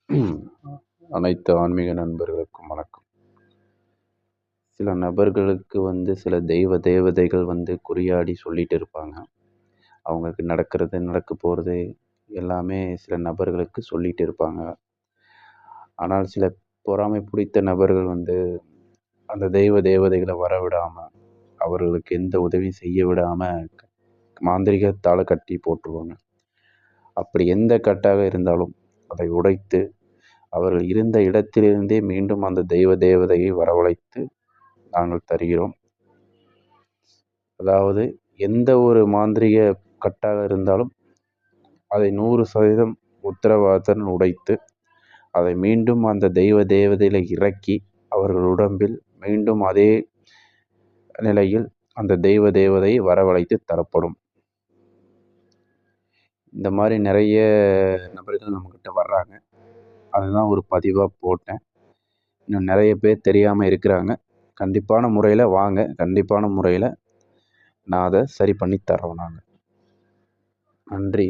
அனைத்து ஆன்மீக நண்பர்களுக்கும் வணக்கம். சில நபர்களுக்கு சில தேவதைகள் குறியாடி சொல்லிட்டு இருப்பாங்க. அவங்களுக்கு நடக்கிறது, நடக்க போகிறது எல்லாமே சில நபர்களுக்கு சொல்லிட்டு இருப்பாங்க. ஆனால் சில பொறாமை பிடித்த நபர்கள் அந்த தேவதைகளை வரவிடாமல், அவர்களுக்கு எந்த உதவியும் செய்ய விடாமல் மாந்திரிகத்தால் கட்டி போட்டுருவாங்க. அப்படி எந்த கட்டாக இருந்தாலும் அதை உடைத்து அவர்கள் இருந்த இடத்திலிருந்தே மீண்டும் அந்த தேவதையை வரவழைத்து நாங்கள் தருகிறோம். அதாவது எந்த ஒரு மாந்திரிக கட்டாக இருந்தாலும் அதை 100% உத்தரவாதத்துடன் உடைத்து அதை மீண்டும் அந்த தேவதையில இறக்கி அவர்கள் உடம்பில் மீண்டும் அதே நிலையில் அந்த தேவதையை வரவழைத்து தரப்படும். இந்த மாதிரி நிறைய நபர்கள் நம்மக்கிட்ட வர்றாங்க. அதுதான் ஒரு பதிவாக போட்டேன். இன்னும் நிறைய பேர் தெரியாமல் இருக்கிறாங்க. கண்டிப்பான முறையில் வாங்க, கண்டிப்பான முறையில் நான் அதை சரி பண்ணி தர்றோம். நன்றி.